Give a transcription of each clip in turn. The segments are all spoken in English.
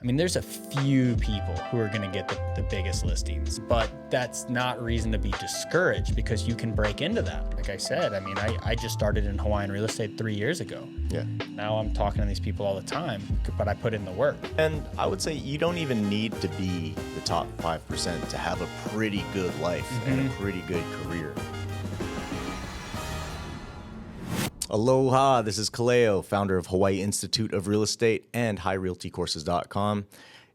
I mean, there's a few people who are going to get the biggest listings, but that's not reason to be discouraged because you can break into that. Like I said, I mean, I just started in Hawaiian real estate 3 years ago. Yeah. Now I'm talking to these people all the time, but I put in the work. And I would say you don't even need to be the top 5% to have a pretty good life and a pretty good career. Aloha, this is Kaleo, founder of Hawaii Institute of Real Estate and HighRealtyCourses.com.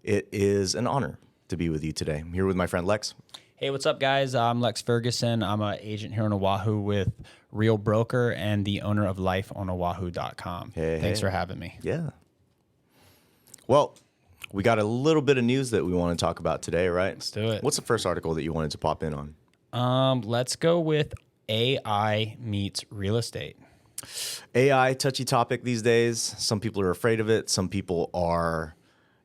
It is an honor to be with you today. I'm here with my friend Lex. Hey, what's up, guys? I'm Lex Ferguson. I'm an agent here in Oahu with Real Broker and the owner of LifeOnOahu.com. Thanks for having me. Yeah. Well, we got a little bit of news that we want to talk about today, right? Let's do it. What's the first article that you wanted to pop in on? Let's go with AI meets real estate. AI, touchy topic these days. Some people are afraid of it. Some people are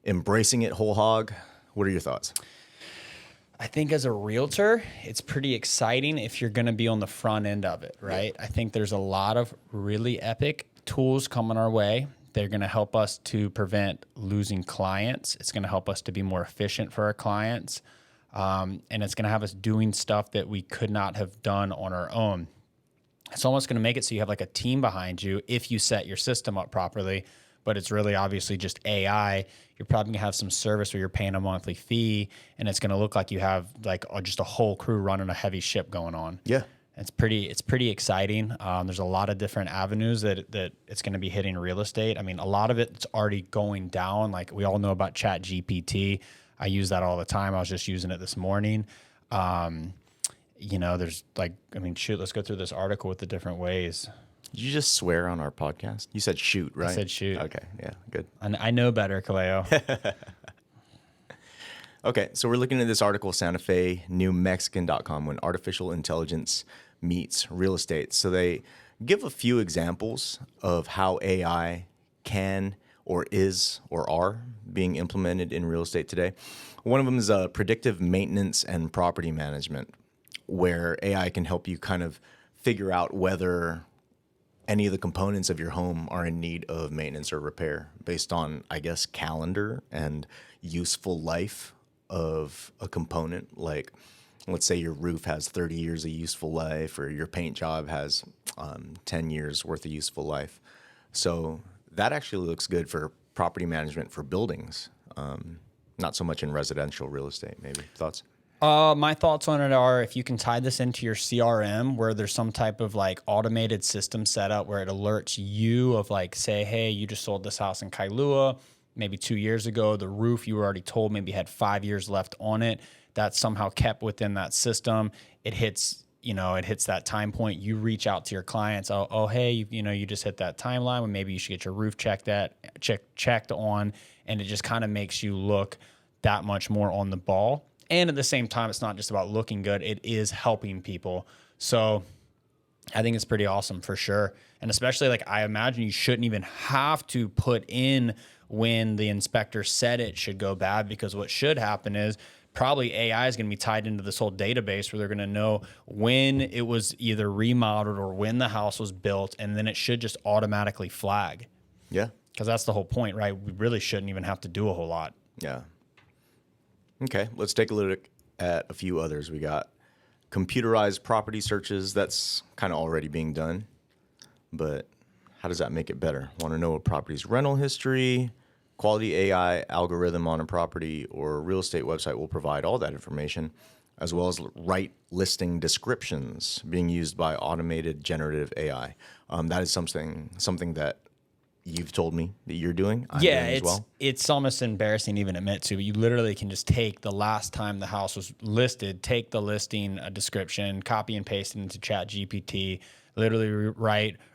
embracing it whole hog. What are your thoughts? I think as a realtor, it's pretty exciting if you're going to be on the front end of it, right? I think there's a lot of really epic tools coming our way. They're going to help us to prevent losing clients. It's going to help us to be more efficient for our clients. And it's going to have us doing stuff that we could not have done on our own. It's almost going to make it so you have like a team behind you if you set your system up properly, but it's really obviously just AI. You're probably going to have some service where you're paying a monthly fee, and it's going to look like you have like just a whole crew running a heavy ship going on. Yeah. It's pretty exciting. There's a lot of different avenues that it's going to be hitting real estate. I mean, a lot of it's already going down. Like we all know about Chat GPT. I use that all the time. I was just using it this morning. There's like, I mean, shoot, let's go through this article with the different ways. Did you just swear on our podcast? You said shoot, right? I said shoot. Okay, yeah, good. I know better, Kaleo. Okay, so we're looking at this article, Santa Fe, NewMexican.com, when artificial intelligence meets real estate. So they give a few examples of how AI can or is or are being implemented in real estate today. One of them is predictive maintenance and property management, where AI can help you kind of figure out whether any of the components of your home are in need of maintenance or repair based on, I guess, calendar and useful life of a component. Like, let's say your roof has 30 years of useful life, or your paint job has 10 years worth of useful life. So that actually looks good for property management for buildings, not so much in residential real estate, maybe. Thoughts? My thoughts on it are if you can tie this into your CRM where there's some type of like automated system set up where it alerts you of like, say, hey, you just sold this house in Kailua maybe 2 years ago. The roof you were already told maybe had 5 years left on it. That's somehow kept within that system. It hits that time point. You reach out to your clients. Oh, hey, you just hit that timeline when maybe you should get your roof checked on. And it just kind of makes you look that much more on the ball. And at the same time, it's not just about looking good. It is helping people. So I think it's pretty awesome for sure. And especially like I imagine you shouldn't even have to put in when the inspector said it should go bad, because what should happen is probably AI is going to be tied into this whole database where they're going to know when it was either remodeled or when the house was built. And then it should just automatically flag. Yeah. Because that's the whole point, right? We really shouldn't even have to do a whole lot. Yeah. Okay, let's take a look at a few others. We got computerized property searches. That's kind of already being done, but how does that make it better? Want to know a property's rental history, quality AI algorithm on a property, or a real estate website will provide all that information, as well as right listing descriptions being used by automated generative AI. That is something that you've told me that you're doing. I'm doing as well. It's almost embarrassing to even admit to, but you literally can just take the last time the house was listed, take the listing description, copy and paste it into Chat GPT, literally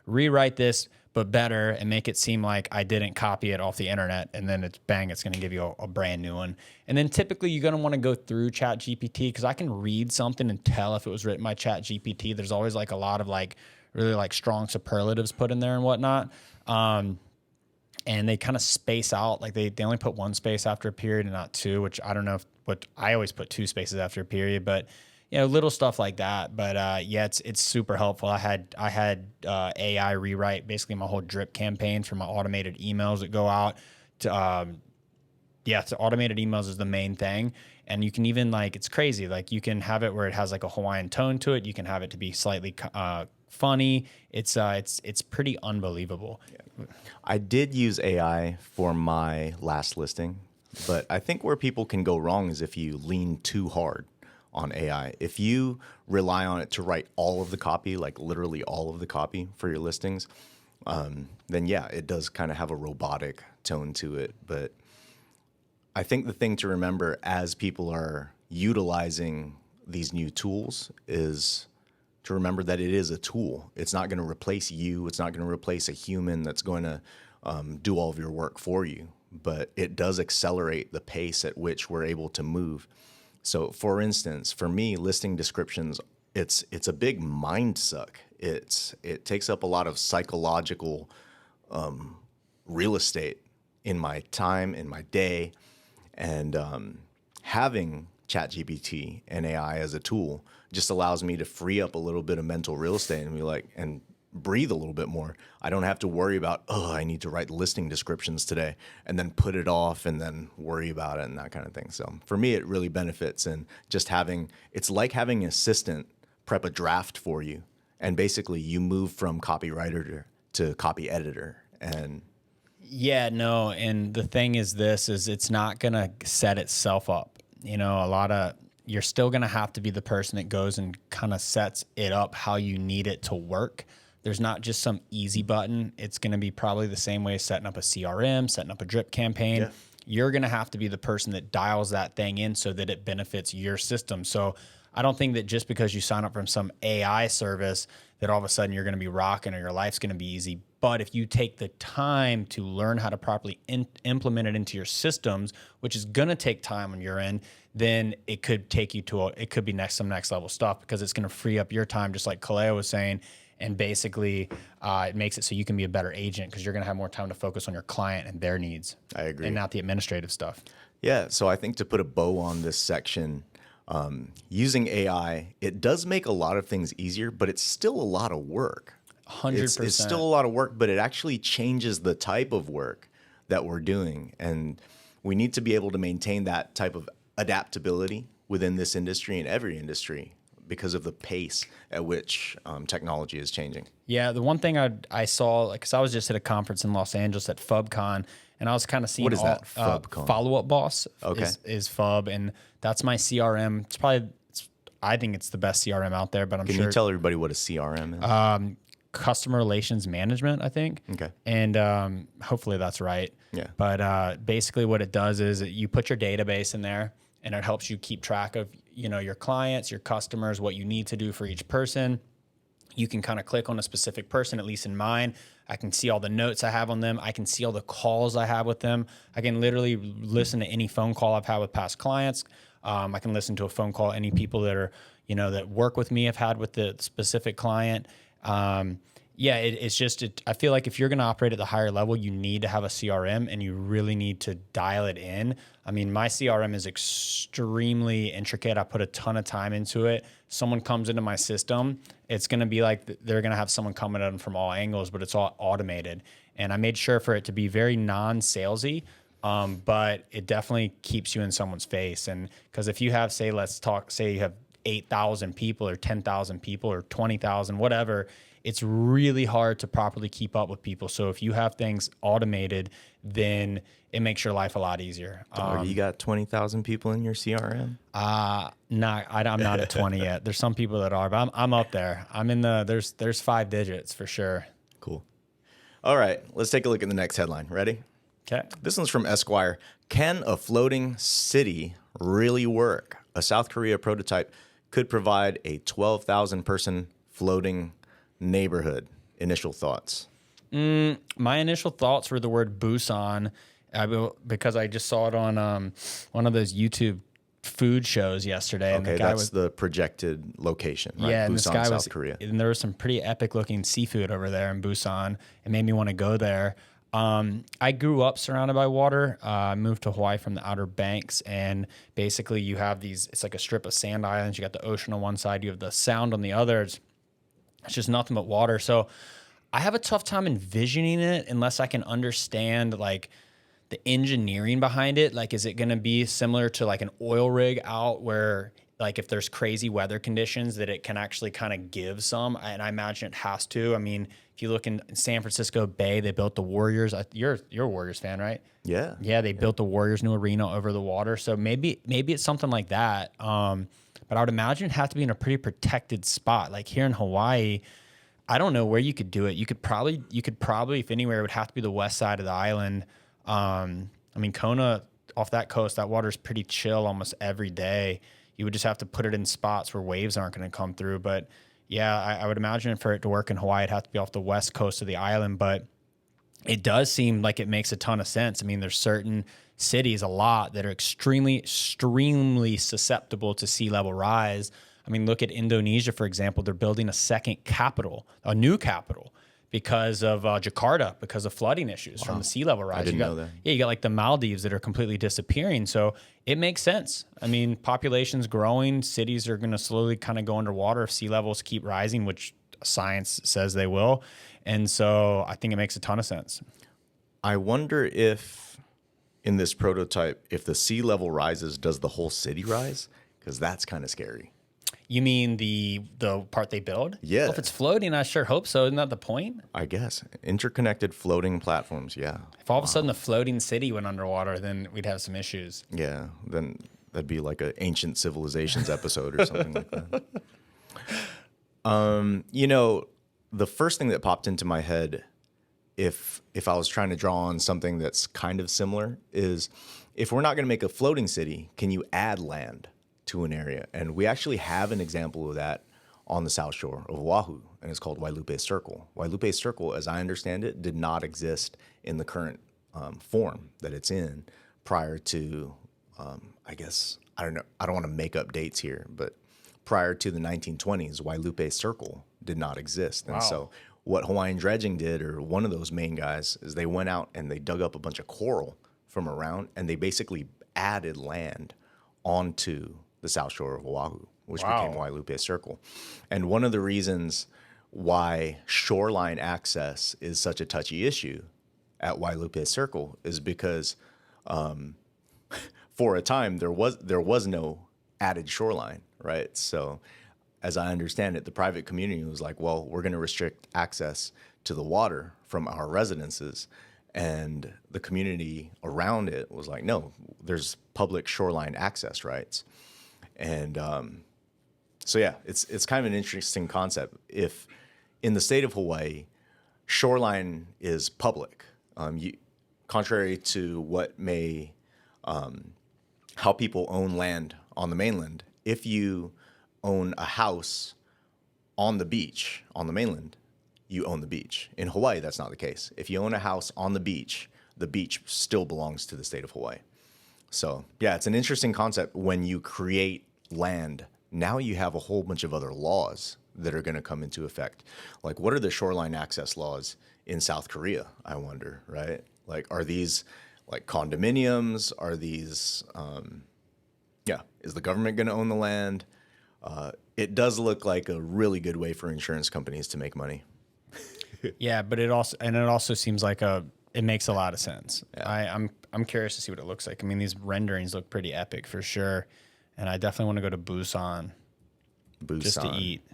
rewrite this, but better, and make it seem like I didn't copy it off the internet, and then it's going to give you a brand new one. And then typically you're going to want to go through Chat GPT, because I can read something and tell if it was written by Chat GPT. There's always like a lot of like really like strong superlatives put in there and whatnot. And they kind of space out, like they only put one space after a period and not two, which I don't know but I always put two spaces after a period, but little stuff like that. But it's super helpful. I had AI rewrite basically my whole drip campaign for my automated emails that go out to Yeah, so automated emails is the main thing. And you can even like, it's crazy. Like you can have it where it has like a Hawaiian tone to it. You can have it to be slightly funny. It's pretty unbelievable. I did use AI for my last listing, but I think where people can go wrong is if you lean too hard on AI. If you rely on it to write all of the copy, like literally all of the copy for your listings, then yeah, it does kind of have a robotic tone to it. But I think the thing to remember as people are utilizing these new tools is to remember that it is a tool. It's not going to replace you. It's not going to replace a human that's going to do all of your work for you. But it does accelerate the pace at which we're able to move. So, for instance, for me, listing descriptions, it's a big mind suck. It takes up a lot of psychological real estate in my time, in my day, and having ChatGPT and AI as a tool just allows me to free up a little bit of mental real estate and be like, and breathe a little bit more. I don't have to worry about, oh, I need to write listing descriptions today and then put it off and then worry about it and that kind of thing. So for me, it really benefits in just having, it's like having an assistant prep a draft for you. And basically you move from copywriter to copy editor. And Yeah, no. And the thing is it's not going to set itself up. You know, you're still going to have to be the person that goes and kind of sets it up how you need it to work. There's not just some easy button. It's going to be probably the same way as setting up a CRM, setting up a drip campaign. Yeah. You're going to have to be the person that dials that thing in so that it benefits your system. So I don't think that just because you sign up from some AI service that all of a sudden you're going to be rocking or your life's going to be easy. But if you take the time to learn how to properly implement it into your systems, which is going to take time on your end, then it could take you to it could be some next level stuff because it's going to free up your time, just like Kaleo was saying. And basically, it makes it so you can be a better agent because you're going to have more time to focus on your client and their needs. I agree. And not the administrative stuff. Yeah. So I think to put a bow on this section, using AI, it does make a lot of things easier, but it's still a lot of work. 100%. It's still a lot of work, but it actually changes the type of work that we're doing. And we need to be able to maintain that type of adaptability within this industry and every industry because of the pace at which technology is changing. Yeah, the one thing I saw, because I was just at a conference in Los Angeles at FUBCon, and I was kind of seeing what is that? FUBCon? Follow-up Boss Okay. is FUB, and that's my CRM. It's probably, I think it's the best CRM out there, but I'm sure. Can you tell everybody what a CRM is? Customer Relations Management, I think. Okay. And hopefully that's right. Yeah. But basically what it does is you put your database in there, and it helps you keep track of, your clients, your customers, what you need to do for each person. You can kind of click on a specific person, at least in mine. I can see all the notes I have on them. I can see all the calls I have with them. I can literally listen to any phone call I've had with past clients. I can listen to a phone call any people that are, that work with me have had with the specific client. It's just, I feel like if you're going to operate at the higher level, you need to have a CRM and you really need to dial it in. I mean, my CRM is extremely intricate. I put a ton of time into it. Someone comes into my system, it's going to be like they're going to have someone coming at them from all angles, but it's all automated. And I made sure for it to be very non-salesy, but it definitely keeps you in someone's face. And because if you have, say you have 8,000 people or 10,000 people or 20,000, whatever, it's really hard to properly keep up with people. So if you have things automated, then it makes your life a lot easier. You got 20,000 people in your CRM? I'm not at 20 yet. There's some people that are, but I'm up there. I'm in there's 5 digits for sure. Cool. All right, let's take a look at the next headline. Ready? Okay. This one's from Esquire. Can a floating city really work? A South Korea prototype could provide a 12,000 person floating neighborhood. Initial thoughts? My initial thoughts were the word Busan, because I just saw it on one of those YouTube food shows yesterday. Okay, that's the projected location, right? Yeah, and Busan, this guy South Korea. And there was some pretty epic looking seafood over there in Busan. It made me want to go there. I grew up surrounded by water. I moved to Hawaii from the Outer Banks, and basically you have it's like a strip of sand islands. You got the ocean on one side, you have the sound on the other. It's just nothing but water. So I have a tough time envisioning it unless I can understand like the engineering behind it. Like, is it going to be similar to like an oil rig out where like if there's crazy weather conditions that it can actually kind of give some? And I imagine it has to. I mean, if you look in San Francisco Bay, they built the Warriors. You're a Warriors fan, right? Yeah. Yeah, they built the Warriors new arena over the water. So maybe it's something like that. But I would imagine it has to be in a pretty protected spot. Like here in Hawaii, I don't know where you could do it. You could probably, if anywhere, it would have to be the west side of the island. I mean, Kona, off that coast, that water's pretty chill almost every day. You would just have to put it in spots where waves aren't going to come through. But yeah, I would imagine for it to work in Hawaii, it'd have to be off the west coast of the island. But it does seem like it makes a ton of sense. I mean, there's certain cities, a lot, that are extremely susceptible to sea level rise. I mean, look at Indonesia, for example. They're building a second capital, a new capital, because of Jakarta, because of flooding issues from the sea level rise. I didn't know that. Yeah, you got like the Maldives that are completely disappearing. So it makes sense. I mean, population's growing. Cities are going to slowly kind of go underwater if sea levels keep rising, which science says they will. And so I think it makes a ton of sense. I wonder if in this prototype, if the sea level rises, does the whole city rise? Because that's kind of scary. You mean the part they build? Yeah. Well, if it's floating, I sure hope so. Isn't that the point? I guess. Interconnected floating platforms, yeah. If all of a sudden the floating city went underwater, then we'd have some issues. Yeah, then that'd be like an ancient civilizations episode or something like that. You know, the first thing that popped into my head, if I was trying to draw on something that's kind of similar, is if we're not going to make a floating city, can you add land to an area? And we actually have an example of that on the south shore of Oahu, and it's called Wailupe Circle. Wailupe Circle, as I understand it, did not exist in the current form that it's in prior to, I guess, I don't know, I don't want to make up dates here, but prior to the 1920s, Wailupe Circle did not exist. And so what Hawaiian Dredging did, or one of those main guys, is they went out and they dug up a bunch of coral from around, and they basically added land onto the south shore of Oahu, which became Wailupe Circle. And one of the reasons why shoreline access is such a touchy issue at Wailupe Circle is because for a time there was no added shoreline, right? So as I understand it, the private community was like, well, we're going to restrict access to the water from our residences. And the community around it was like, no, there's public shoreline access rights. And so, yeah, it's kind of an interesting concept. If in the state of Hawaii, shoreline is public, contrary to what may, how people own land on the mainland, if you own a house on the beach, on the mainland, you own the beach. In Hawaii, that's not the case. If you own a house on the beach still belongs to the state of Hawaii. So, yeah, it's an interesting concept. When you create land, now you have a whole bunch of other laws that are going to come into effect. Like, what are the shoreline access laws in South Korea, I wonder, right? Like, are these like condominiums? Are these, is the government going to own the land? It does look like a really good way for insurance companies to make money. Yeah, but it also seems like it makes a lot of sense. Yeah. I'm curious to see what it looks like. I mean, these renderings look pretty epic for sure, and I definitely want to go to Busan just to eat.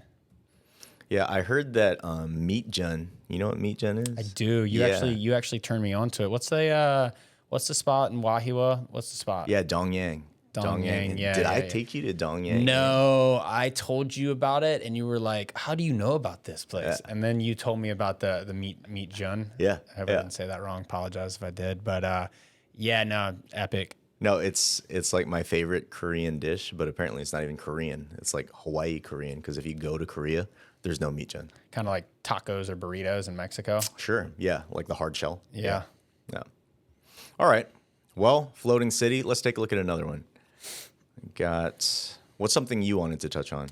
Yeah, I heard that Meat Jun. You know what Meat Jun is? I do. You actually turned me on to it. What's the spot in Wahiwa? What's the spot? Yeah, Dongyang. Dongyang. Yeah. Did I take you to Dongyang? No, I told you about it, and you were like, "How do you know about this place?" And then you told me about the meat Jun. Yeah, I hope I didn't say that wrong. Apologize if I did, but yeah, no, epic. No, it's like my favorite Korean dish, but apparently it's not even Korean. It's like Hawaii Korean, because if you go to Korea, there's no Meat Jun. Kind of like tacos or burritos in Mexico. Sure, yeah, like the hard shell. Yeah. All right. Well, floating city. Let's take a look at another one. What's something you wanted to touch on?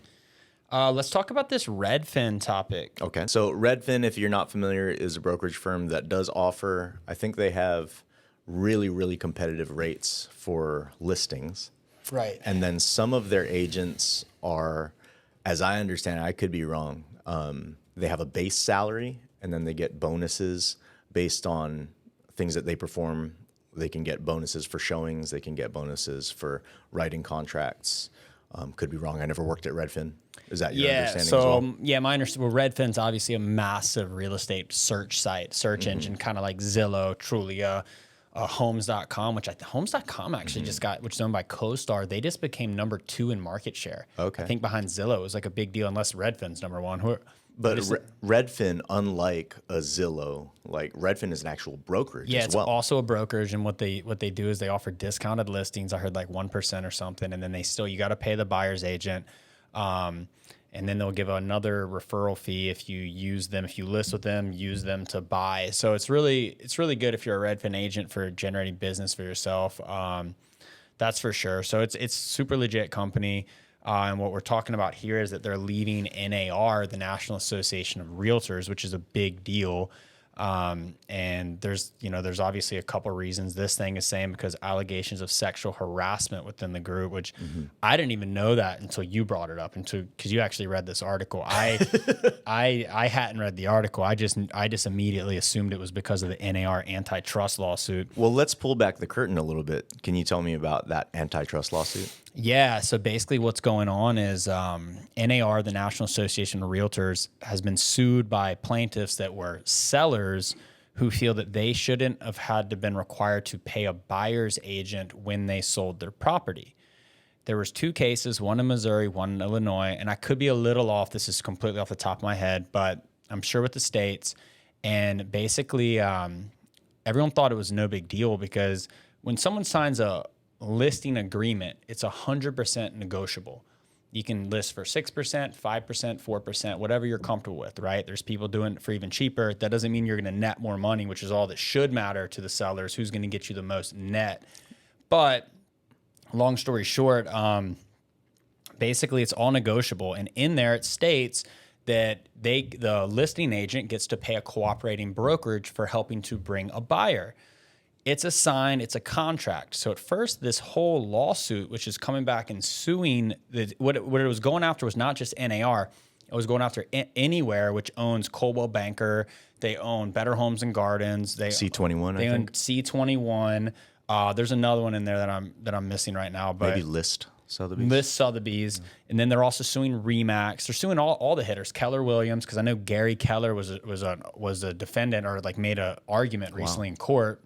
Let's talk about this Redfin topic. Okay. So Redfin, if you're not familiar, is a brokerage firm that does offer, I think they have really, really competitive rates for listings. Right. And then some of their agents are, as I understand it, I could be wrong, they have a base salary, and then they get bonuses based on things that they perform they can get bonuses for showings. They can get bonuses for writing contracts. Could be wrong. I never worked at Redfin. Is that your understanding as well? Yeah, my understanding. Well, Redfin's obviously a massive real estate search site, search engine, kind of like Zillow, Trulia, Homes.com, which Homes.com actually just got, which is owned by CoStar. They just became number 2 in market share. Okay. I think behind Zillow it was like a big deal, unless Redfin's number 1. But Redfin, unlike a Zillow, like Redfin is an actual brokerage as well. It's also a brokerage, and what they do is they offer discounted listings. I heard like 1% or something, and then you got to pay the buyer's agent, and then they'll give another referral fee if you use them, if you list with them, use them to buy. So it's really good if you're a Redfin agent for generating business for yourself. That's for sure. So it's super legit company. And what we're talking about here is that they're leaving NAR, the National Association of Realtors, which is a big deal. And there's obviously a couple reasons. This thing is saying because allegations of sexual harassment within the group, which I didn't even know that until you brought it up, because you actually read this article. I hadn't read the article. I just immediately assumed it was because of the NAR antitrust lawsuit. Well, let's pull back the curtain a little bit. Can you tell me about that antitrust lawsuit? Yeah, so basically what's going on is NAR, the National Association of Realtors, has been sued by plaintiffs that were sellers who feel that they shouldn't have had to been required to pay a buyer's agent when they sold their property. There was 2 cases, one in Missouri, one in Illinois, and I could be a little off. This is completely off the top of my head, but I'm sure with the states. And basically, everyone thought it was no big deal because when someone signs a listing agreement, it's 100% negotiable. You can list for 6%, 5%, 4%, whatever you're comfortable with, right? There's people doing it for even cheaper. That doesn't mean you're going to net more money, which is all that should matter to the sellers. Who's going to get you the most net? But long story short, basically it's all negotiable. And in there it states that the listing agent gets to pay a cooperating brokerage for helping to bring a buyer. It's a sign, it's a contract. So at first, this whole lawsuit, which is coming back and suing, what it was going after was not just NAR. It was going after Anywhere, which owns Coldwell Banker. They own Better Homes and Gardens. They C21, They I own think. C21. There's another one in there that I'm missing right now. But Maybe List Sotheby's. List Sotheby's. And then they're also suing Remax. They're suing all the hitters. Keller Williams, because I know Gary Keller was a defendant or like made an argument recently in court.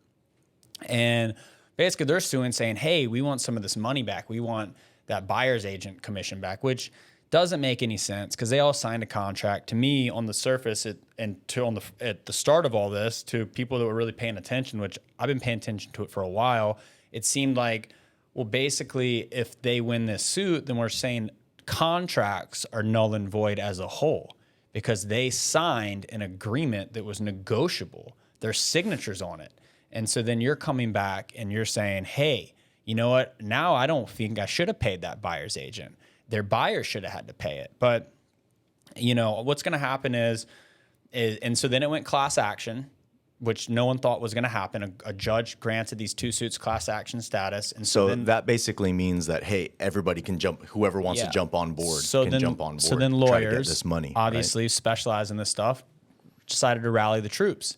And basically they're suing saying, hey, we want some of this money back. We want that buyer's agent commission back, which doesn't make any sense because they all signed a contract. To me, on the surface, at the start of all this, to people that were really paying attention, which I've been paying attention to it for a while, it seemed like, well, basically, if they win this suit, then we're saying contracts are null and void as a whole because they signed an agreement that was negotiable. There's signatures on it. And so then you're coming back and you're saying, hey, you know what? Now I don't think I should have paid that buyer's agent. Their buyer should have had to pay it. But, what's going to happen is, and so then it went class action, which no one thought was going to happen. A judge granted these 2 suits class action status. And so then, that basically means that, hey, everybody can jump, whoever wants to jump on board can jump on board. So then try to lawyers, get this money, obviously specialize in this stuff, decided to rally the troops.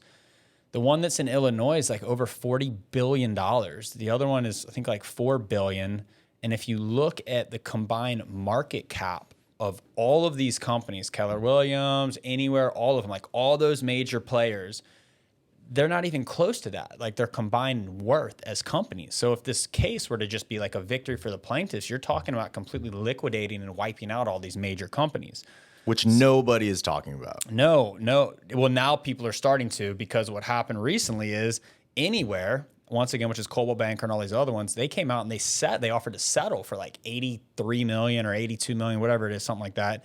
The one that's in Illinois is like over $40 billion. The other one is, I think, like $4 billion. And if you look at the combined market cap of all of these companies, Keller Williams, Anywhere, all of them, like all those major players, they're not even close to that, like their combined worth as companies. So if this case were to just be like a victory for the plaintiffs, you're talking about completely liquidating and wiping out all these major companies. Which nobody is talking about. No. Well, now people are starting to, because what happened recently is Anywhere, once again, which is Coldwell Banker and all these other ones, they came out and they offered to settle for like $83 million or $82 million, whatever it is, something like that.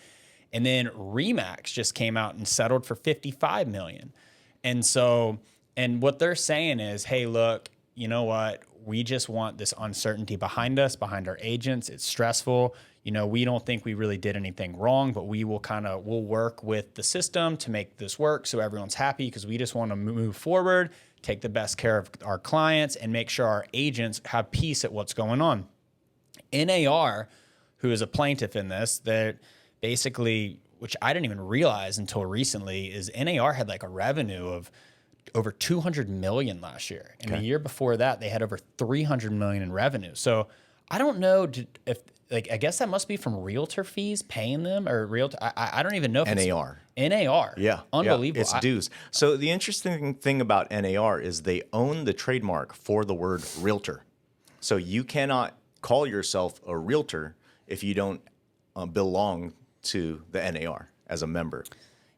And then Remax just came out and settled for $55 million. And so, and what they're saying is, hey, look, you know what? We just want this uncertainty behind us, behind our agents. It's stressful. We don't think we really did anything wrong, but we'll work with the system to make this work so everyone's happy because we just want to move forward, take the best care of our clients, and make sure our agents have peace at what's going on. NAR, who is a plaintiff in this, that basically, which I didn't even realize until recently, is NAR had like a revenue of over 200 million last year. And the year before that, they had over 300 million in revenue. So I don't know if, like, I guess that must be from realtor fees paying them, or realtor. I don't even know if NAR. it's NAR. Yeah. Unbelievable. Yeah, it's dues. So the interesting thing about NAR is they own the trademark for the word realtor. So you cannot call yourself a realtor if you don't belong to the NAR as a member.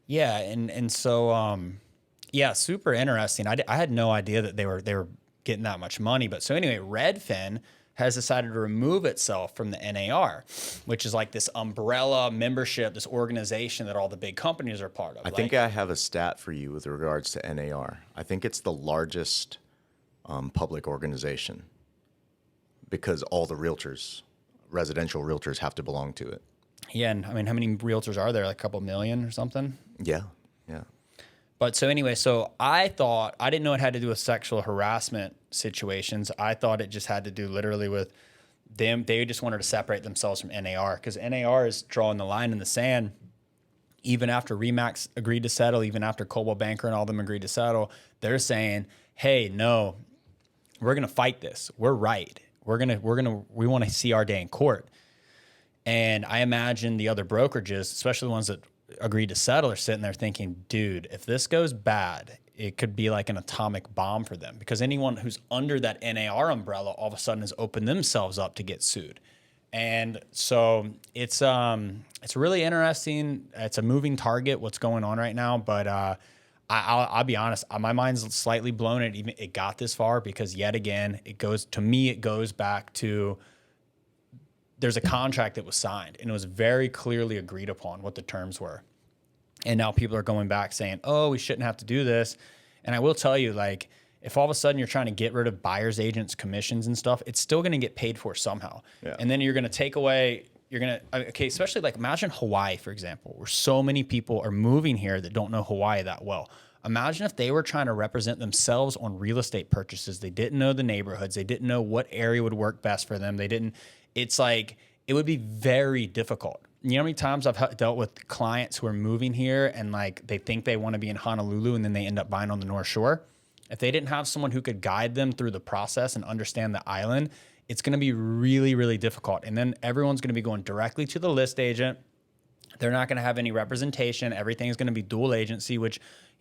Yeah. And so, yeah, super interesting. I had no idea that they were getting that much money. But so anyway, Redfin has decided to remove itself from the NAR, which is like this umbrella membership, this organization that all the big companies are part of. I think I have a stat for you with regards to NAR. I think it's the largest public organization because all the realtors, residential realtors, have to belong to it. Yeah, and I mean, how many realtors are there? Like a couple million or something? Yeah, yeah. But so anyway, so I didn't know it had to do with sexual harassment situations. I thought it just had to do literally with them. They just wanted to separate themselves from NAR, because NAR is drawing the line in the sand. Even after Remax agreed to settle, even after Coldwell Banker and all them agreed to settle, they're saying, hey, no, we're going to fight this. We're right. We want to see our day in court. And I imagine the other brokerages, especially the ones that agreed to settle, are sitting there thinking, dude, if this goes bad, it could be like an atomic bomb for them, because anyone who's under that NAR umbrella all of a sudden has opened themselves up to get sued. And so it's really interesting. It's a moving target, what's going on right now. But I'll be honest, my mind's slightly blown. It got this far because yet again, it goes back to, there's a contract that was signed and it was very clearly agreed upon what the terms were. And now people are going back saying, oh, we shouldn't have to do this. And I will tell you, like, if all of a sudden you're trying to get rid of buyer's agents' commissions and stuff, it's still going to get paid for somehow. Yeah. And then you're going to take away, especially like imagine Hawaii, for example, where so many people are moving here that don't know Hawaii that well. Imagine if they were trying to represent themselves on real estate purchases. They didn't know the neighborhoods. They didn't know what area would work best for them. It's like, it would be very difficult. You know how many times I've dealt with clients who are moving here and like they think they want to be in Honolulu and then they end up buying on the North Shore? If they didn't have someone who could guide them through the process and understand the island, it's going to be really, really difficult. And then everyone's going to be going directly to the list agent. They're not going to have any representation. Everything's going to be dual agency, which,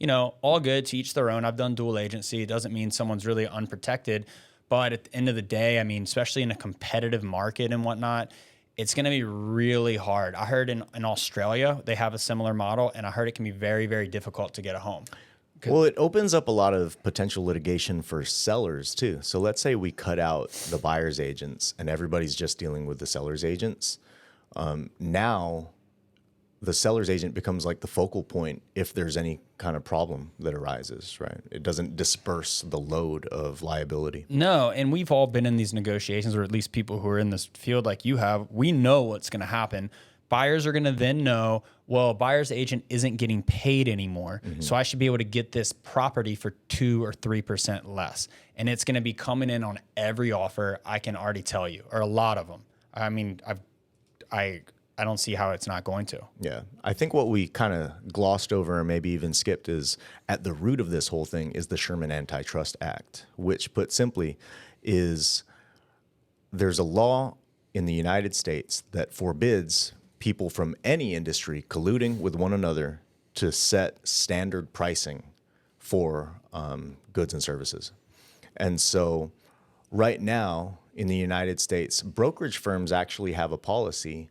all good, to each their own. I've done dual agency. It doesn't mean someone's really unprotected. But at the end of the day, I mean, especially in a competitive market and whatnot, it's going to be really hard. I heard in Australia, they have a similar model, and I heard it can be very, very difficult to get a home. Well, it opens up a lot of potential litigation for sellers too. So let's say we cut out the buyer's agents and everybody's just dealing with the seller's agents. Now the seller's agent becomes like the focal point if there's any kind of problem that arises, right? It doesn't disperse the load of liability. No, and we've all been in these negotiations, or at least people who are in this field like you have. We know what's going to happen. Buyers are going to then know, well, buyer's agent isn't getting paid anymore, so I should be able to get this property for 2 or 3% less. And it's going to be coming in on every offer, I can already tell you, or a lot of them. I mean, I don't see how it's not going to. Yeah. I think what we kind of glossed over and maybe even skipped is at the root of this whole thing is the Sherman Antitrust Act, which put simply is there's a law in the United States that forbids people from any industry colluding with one another to set standard pricing for goods and services. And so right now in the United States, brokerage firms actually have a policy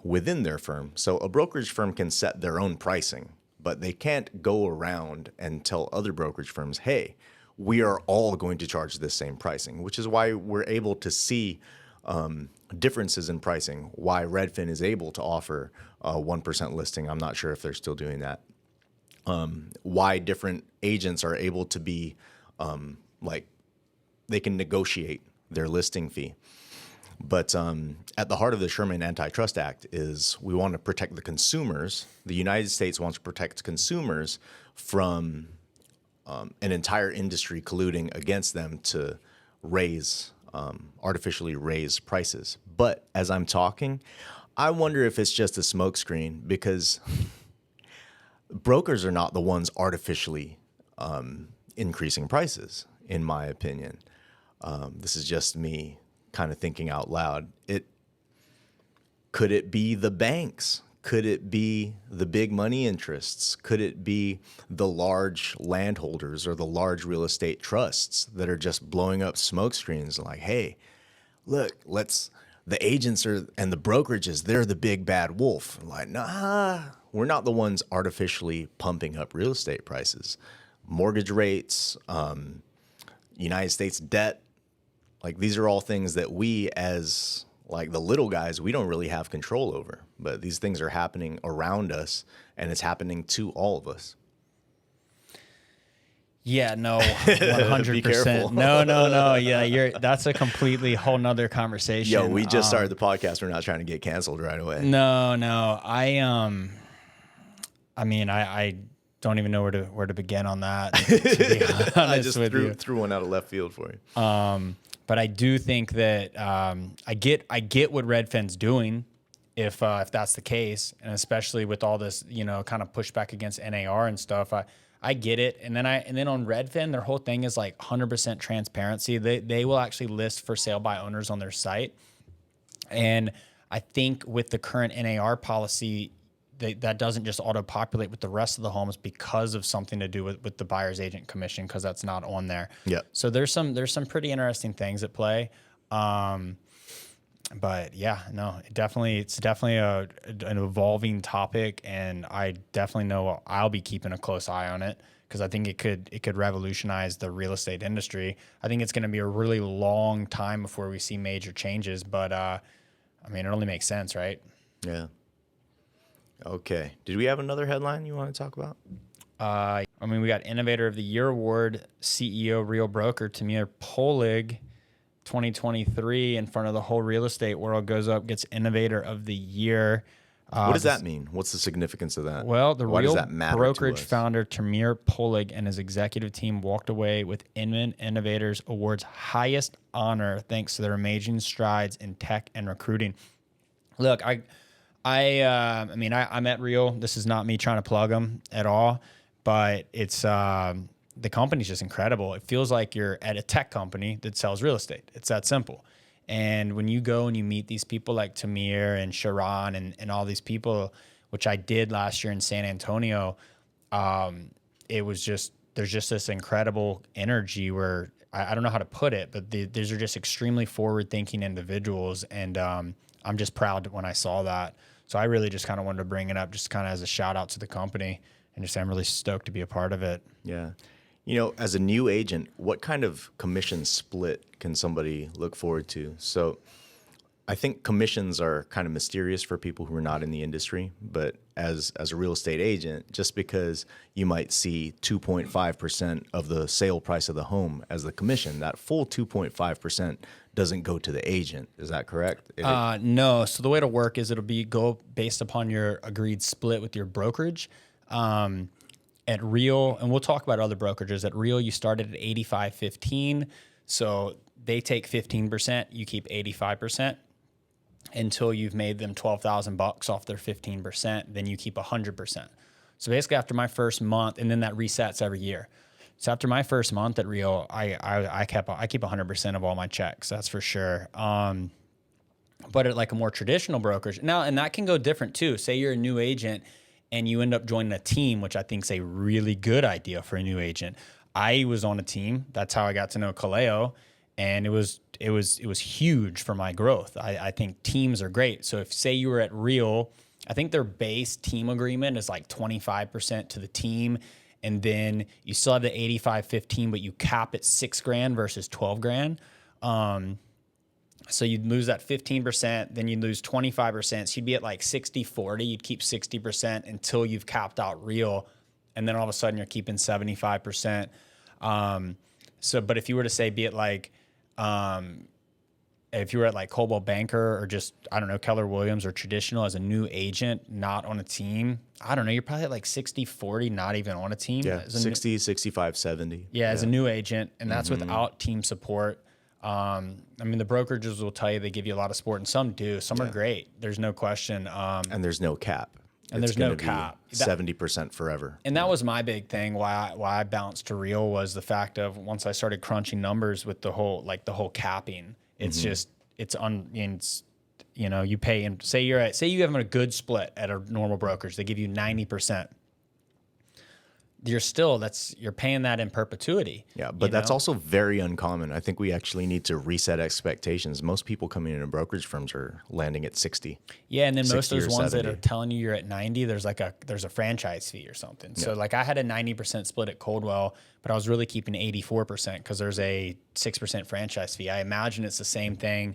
within their firm. So a brokerage firm can set their own pricing, but they can't go around and tell other brokerage firms, hey, we are all going to charge this same pricing, which is why we're able to see differences in pricing, why Redfin is able to offer a 1% listing. I'm not sure if they're still doing that. Why different agents are able to be they can negotiate their listing fee. But at the heart of the Sherman Antitrust Act is we want to protect the consumers. The United States wants to protect consumers from an entire industry colluding against them to artificially raise prices. But as I'm talking, I wonder if it's just a smokescreen because brokers are not the ones artificially increasing prices, in my opinion. This is just me kind of thinking out loud. Could it be the banks? Could it be the big money interests? Could it be the large landholders or the large real estate trusts that are just blowing up smoke screens like, hey, look, the agents and the brokerages, they're the big bad wolf. Like, nah, we're not the ones artificially pumping up real estate prices. Mortgage rates, United States debt, like these are all things that we as like the little guys, we don't really have control over, but these things are happening around us and it's happening to all of us. Yeah, no, 100%. No. Yeah, that's a completely whole nother conversation. Yo, we just started the podcast. We're not trying to get canceled right away. No. I mean, I don't even know where to begin on that. To be honest I just with threw one out of left field for you. But I do think that I get what Redfin's doing if that's the case, and especially with all this, kind of pushback against NAR and stuff. I get it. And then on Redfin, their whole thing is like 100% transparency. They will actually list for sale by owners on their site. And I think with the current NAR policy, that doesn't just auto-populate with the rest of the homes because of something to do with the buyer's agent commission, because that's not on there. Yeah. So there's some pretty interesting things at play. But yeah, no, it's definitely an evolving topic, and I definitely know I'll be keeping a close eye on it because I think it could revolutionize the real estate industry. I think it's going to be a really long time before we see major changes, but I mean, it only makes sense, right? Yeah. Okay. Did we have another headline you want to talk about? I mean, we got Innovator of the Year award, CEO Real Broker Tamir Polig, 2023, in front of the whole real estate world, goes up, gets Innovator of the Year. What does that mean? What's the significance of that? Well, the Why Real does that matter Brokerage to us? founder Tamir Polig and his executive team walked away with Inman Innovators Award's highest honor thanks to their amazing strides in tech and recruiting. Look, I mean, I'm at Real. This is not me trying to plug them at all, but it's the company's just incredible. It feels like you're at a tech company that sells real estate. It's that simple. And when you go and you meet these people like Tamir and Sharon and all these people, which I did last year in San Antonio, it was just, there's just this incredible energy where I don't know how to put it, but these are just extremely forward-thinking individuals. And I'm just proud when I saw that. So I really just kind of wanted to bring it up just kind of as a shout out to the company and just say I'm really stoked to be a part of it. Yeah. As a new agent, what kind of commission split can somebody look forward to? So I think commissions are kind of mysterious for people who are not in the industry, but as a real estate agent, just because you might see 2.5% of the sale price of the home as the commission, that full 2.5% doesn't go to the agent. Is that correct? No. So the way to work is it'll go based upon your agreed split with your brokerage. At Real, and we'll talk about other brokerages. At Real, you started at 85-15. So they take 15%, you keep 85% until you've made them $12,000 off their 15%. Then you keep 100%. So basically, after my first month, and then that resets every year. So after my first month at Real, I keep 100% of all my checks. That's for sure. But at like a more traditional brokerage now, and that can go different too. Say you're a new agent and you end up joining a team, which I think is a really good idea for a new agent. I was on a team. That's how I got to know Kaleo, and it was huge for my growth. I think teams are great. So if say you were at Real, I think their base team agreement is like 25% to the team, and then you still have the 85-15, but you cap at $6,000 versus $12,000. So you'd lose that 15%, then you'd lose 25%. So you'd be at like 60-40. You'd keep 60% until you've capped out Real, and then all of a sudden you're keeping 75%. But if you were to say be it like, if you were at like Coldwell Banker or just, I don't know, Keller Williams or traditional as a new agent, not on a team, I don't know, you're probably at like 60-40, not even on a team. Yeah, 60, 65, 70. Yeah, as a new agent, and that's without team support. I mean, the brokerages will tell you they give you a lot of support, and some do. Some are great. There's no question. And there's no cap. And there's no cap. 70% forever. And that was my big thing. Why I bounced to real was the fact of once I started crunching numbers with the whole capping. It's just you pay and say you have a good split at a normal brokerage. They give you 90%. You're paying that in perpetuity. Yeah, but that's also very uncommon. I think we actually need to reset expectations. Most people coming into brokerage firms are landing at 60. Yeah, and then most of those ones 70. that are telling you you're at 90, there's a franchise fee or something. So like I had a 90% split at Coldwell, but I was really keeping 84% because there's a 6% franchise fee. I imagine it's the same thing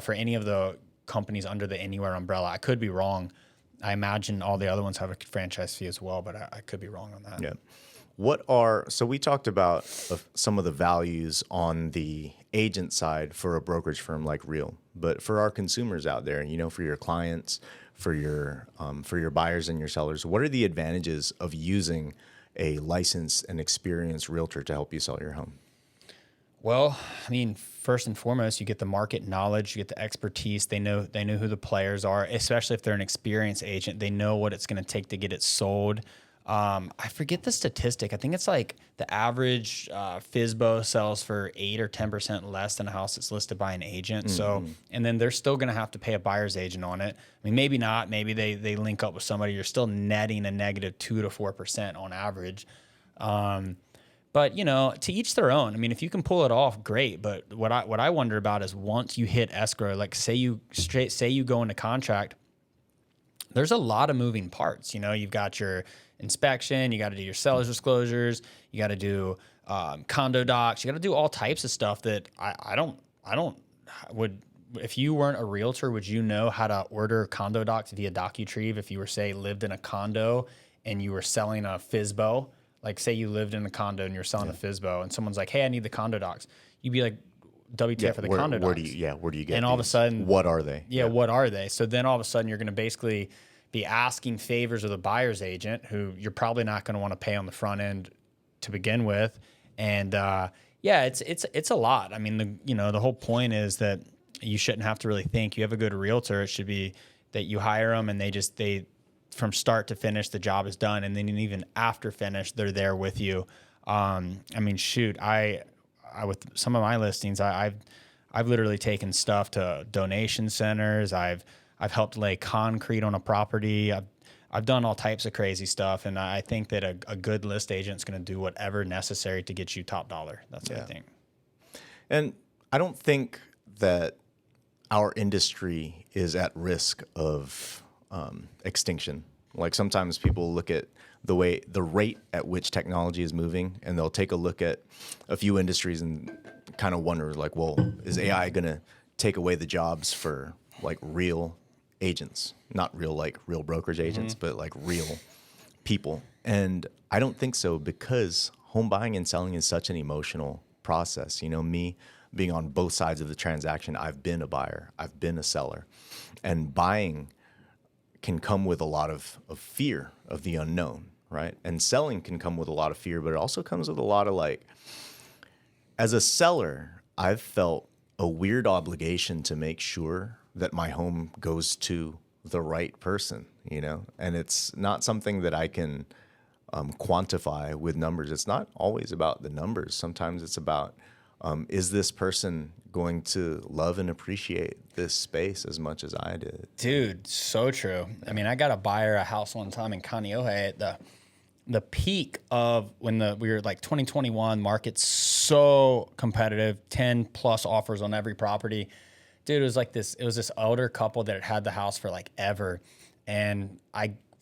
for any of the companies under the Anywhere umbrella. I could be wrong. I imagine all the other ones have a franchise fee as well, but I could be wrong on that. Yeah. So we talked about some of the values on the agent side for a brokerage firm like Real, but for our consumers out there, for your clients, for your buyers and your sellers, what are the advantages of using a licensed and experienced realtor to help you sell your home? Well, I mean, first and foremost, you get the market knowledge, you get the expertise. They know who the players are, especially if they're an experienced agent. They know what it's going to take to get it sold. I forget the statistic. I think it's like the average FSBO sells for 8 or 10% less than a house that's listed by an agent. So, and then they're still going to have to pay a buyer's agent on it. I mean, maybe not. Maybe they link up with somebody. You're still netting a negative 2 to 4% on average. But to each their own. I mean, if you can pull it off, great. But what I wonder about is once you hit escrow, like say you go into contract, there's a lot of moving parts. You've got your inspection, you got to do your seller's disclosures, you got to do condo docs, you got to do all types of stuff that I don't would. If you weren't a realtor, would you know how to order condo docs via DocuTreeve if you were lived in a condo and you were selling a FSBO? Like, say you lived in a condo and you're selling a FSBO, and someone's like, "Hey, I need the condo docs." You'd be like, "WTF for the condo docs?" Where do you get? And all of a sudden, what are they? Yeah, what are they? So then all of a sudden, you're going to basically be asking favors of the buyer's agent, who you're probably not going to want to pay on the front end to begin with. And it's a lot. I mean, the whole point is that you shouldn't have to really think. You have a good realtor. It should be that you hire them and they from start to finish, the job is done. And then even after finish, they're there with you. I mean, shoot, I with some of my listings, I've literally taken stuff to donation centers. I've helped lay concrete on a property. I've done all types of crazy stuff. And I think that a good list agent is going to do whatever necessary to get you top dollar. That's what I think. And I don't think that our industry is at risk of extinction. Like sometimes people look at the rate at which technology is moving, and they'll take a look at a few industries and kind of wonder, like, well, is AI going to take away the jobs for like real agents? Not real like real brokerage agents, but like real people. And I don't think so, because home buying and selling is such an emotional process. Me being on both sides of the transaction, I've been a buyer, I've been a seller, and buying can come with a lot of fear of the unknown, right? And selling can come with a lot of fear, but it also comes with a lot of as a seller, I've felt a weird obligation to make sure that my home goes to the right person, and it's not something that I can quantify with numbers. It's not always about the numbers. Sometimes it's about, is this person going to love and appreciate this space as much as I did? Dude, so true. I mean, I got a buyer a house one time in Kaneohe at the peak of when we were like 2021, market's so competitive, 10 plus offers on every property. Dude, it was this elder couple that had the house for like ever. And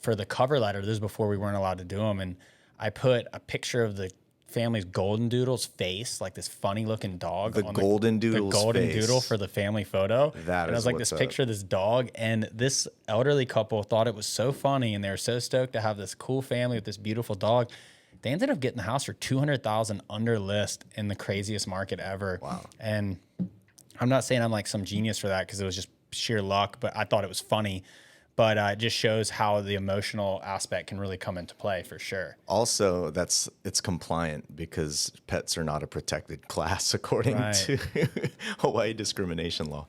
for the cover letter, this is before we weren't allowed to do them, and I put a picture of the family's golden doodle's face, like this funny looking dog. The golden doodle for the family photo. And I was like, this picture of this dog, and this elderly couple thought it was so funny, and they were so stoked to have this cool family with this beautiful dog. They ended up getting the house for $200,000 under list in the craziest market ever. Wow. And I'm not saying I'm like some genius for that, because it was just sheer luck, but I thought it was funny. But it just shows how the emotional aspect can really come into play, for sure. Also, it's compliant, because pets are not a protected class according to Hawaii discrimination law.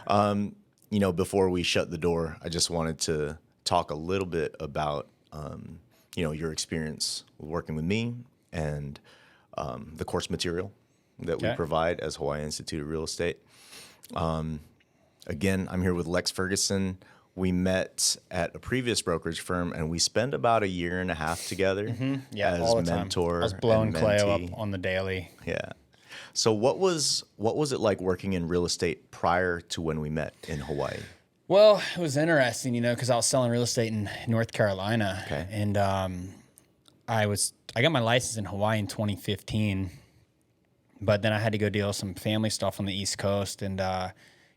So, before we shut the door, I just wanted to talk a little bit about, your experience working with me and the course material that we Okay. provide as Hawaii Institute of Real Estate. Again, I'm here with Lex Ferguson. We met at a previous brokerage firm, and we spent about a year and a half together Yeah, as all the time. mentor I was blowing and Cleo mentee. up on the daily. Yeah. So what was it like working in real estate prior to when we met in Hawaii? Well, it was interesting, because I was selling real estate in North Carolina, Okay. and I got my license in Hawaii in 2015, but then I had to go deal with some family stuff on the East Coast, and I